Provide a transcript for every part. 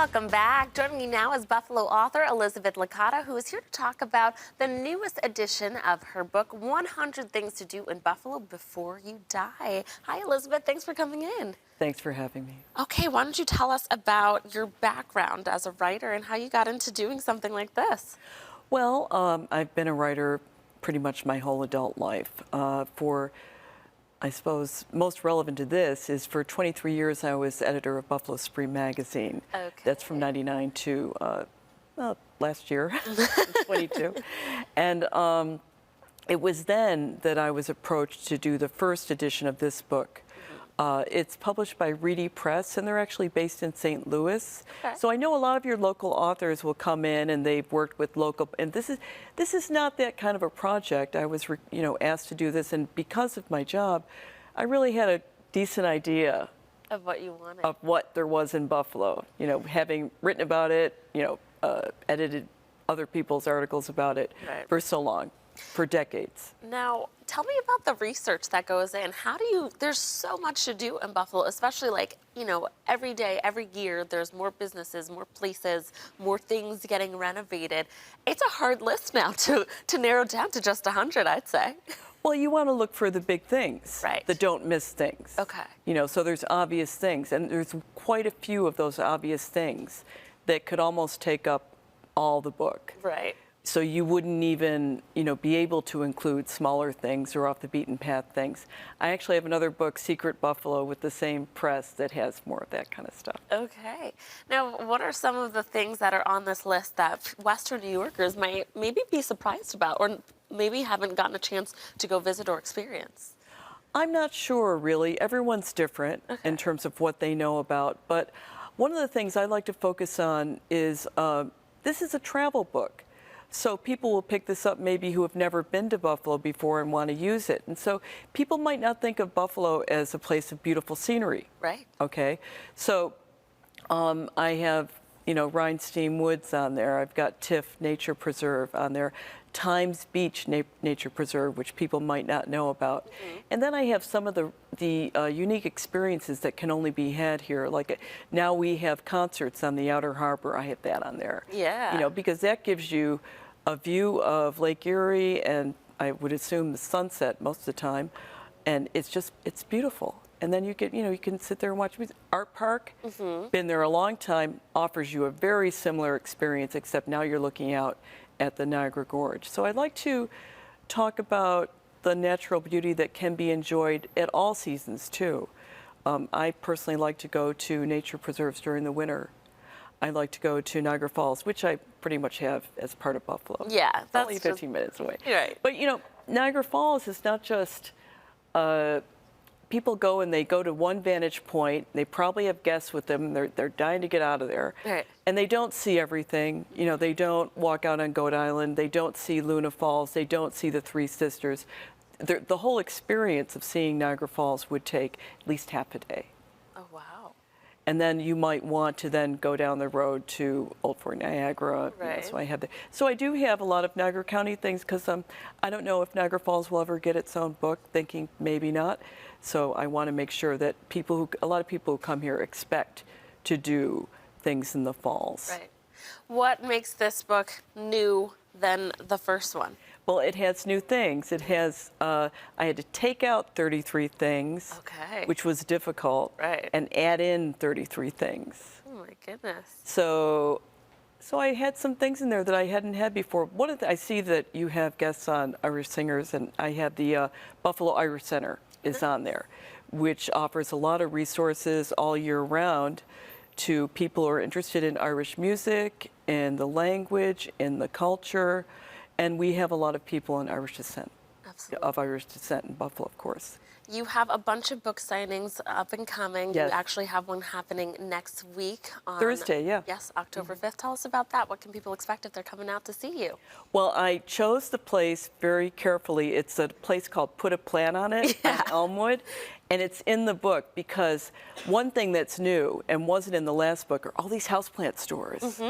Welcome back. Joining me now is Buffalo author Elizabeth Licata, who is here to talk about the newest edition of her book, 100 Things to Do in Buffalo Before You Die. Hi, Elizabeth. Thanks for coming in. Thanks for having me. Okay, why don't you tell us about your background as a writer and how you got into doing something like this? Well, I've been a writer pretty much my whole adult life. I suppose, most relevant to this is for 23 years I was editor of Buffalo Supreme Magazine. Okay. That's from 99 to last year, 22. And it was then that I was approached to do the first edition of this book. It's published by Reedy Press, and they're actually based in St. Louis. Okay. So I know a lot of your local authors will come in, and they've worked with local. And this is not that kind of a project. I was, asked to do this, and because of my job, I really had a decent idea Of what you wanted. of what there was in Buffalo. Having written about it, edited other people's articles about it Right. for so long, for decades. Now, tell me about the research that goes in. There's so much to do in Buffalo, especially every day, every year, there's more businesses, more places, more things getting renovated. It's a hard list now to narrow down to just 100, I'd say. Well, you want to look for the big things, Right. the don't miss things. Okay. So there's obvious things, and there's quite a few of those obvious things that could almost take up all the book. Right. So you wouldn't even, be able to include smaller things or off the beaten path things. I actually have another book, Secret Buffalo, with the same press that has more of that kind of stuff. Okay. Now, what are some of the things that are on this list that Western New Yorkers might maybe be surprised about or maybe haven't gotten a chance to go visit or experience? I'm not sure, really. Everyone's different in terms of what they know about. But one of the things I like to focus on is this is a travel book. So people will pick this up maybe who have never been to Buffalo before and want to use it. And so people might not think of Buffalo as a place of beautiful scenery. Right. Okay. So I have, Rhinestein Woods on there. I've got Tiff Nature Preserve on there. Times Beach Nature Preserve, which people might not know about. And then I have some of the unique experiences that can only be had here. Like now we have concerts on the Outer Harbor. I have that on there. Yeah. Because that gives you a view of Lake Erie and I would assume the sunset most of the time. And it's beautiful. And then you can sit there and watch music. Art Park, been there a long time, offers you a very similar experience, except now you're looking out at the Niagara Gorge. So I'd like to talk about the natural beauty that can be enjoyed at all seasons too. I personally like to go to nature preserves during the winter. I like to go to Niagara Falls, which I pretty much have as part of Buffalo. Yeah, It's that's only 15 minutes away. Right. But Niagara Falls is not just people go and they go to one vantage point. They probably have guests with them. They're dying to get out of there. Right. And they don't see everything. They don't walk out on Goat Island. They don't see Luna Falls. They don't see the Three Sisters. The whole experience of seeing Niagara Falls would take at least half a day. Oh, wow. And then you might want to then go down the road to Old Fort Niagara. Right. So I do have a lot of Niagara County things because I don't know if Niagara Falls will ever get its own book, thinking maybe not. So I want to make sure that a lot of people who come here expect to do things in the falls. Right. What makes this book new than the first one? Well, it has new things. It has, I had to take out 33 things, Okay. which was difficult, Right. and add in 33 things. Oh, my goodness. So I had some things in there that I hadn't had before. I see that you have guests on Irish singers, and I have the Buffalo Irish Center is on there, which offers a lot of resources all year round to people who are interested in Irish music, in the language, in the culture, and we have a lot of people in Irish descent, Absolutely. of Irish descent in Buffalo, of course. You have a bunch of book signings up and coming. Yes. You actually have one happening next week on Thursday, yeah. Yes, October 5th. Tell us about that. What can people expect if they're coming out to see you? Well, I chose the place very carefully. It's a place called Put a Plant on It on Elmwood, and it's in the book because one thing that's new and wasn't in the last book are all these houseplant stores.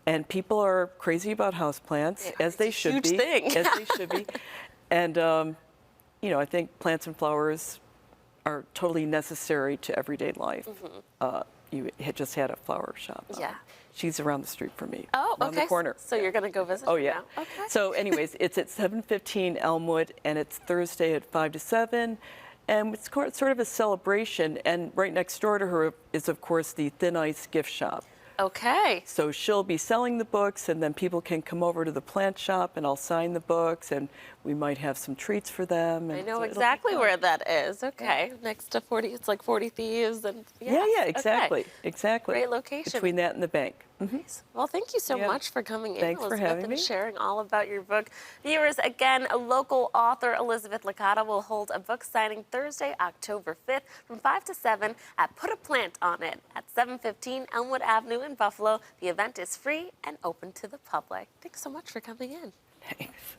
And people are crazy about houseplants, as they should be. Huge thing. As they should be. And, I think plants and flowers are totally necessary to everyday life. you had just had a flower shop. Yeah. She's around the street from me. Oh, around okay. the corner. So you're going to go visit Oh her yeah. now? Okay. So anyways, it's at 715 Elmwood, and it's Thursday at 5 to 7. And it's sort of a celebration. And right next door to her is, of course, the Thin Ice gift shop. Okay. So she'll be selling the books, and then people can come over to the plant shop, and I'll sign the books, and we might have some treats for them. I And know so it'll be exactly fun. where that is. Okay. Next to 40, it's like 40 Thieves. And Yeah, okay. exactly. Great location. Between that and the bank. Well, thank you so Yeah. much for coming in, Thanks for Elizabeth, having and me. sharing all about your book. Viewers, again, a local author, Elizabeth Licata, will hold a book signing Thursday, October 5th from 5 to 7 at Put a Plant on It at 715 Elmwood Avenue in Buffalo. The event is free and open to the public. Thanks so much for coming in. Thanks.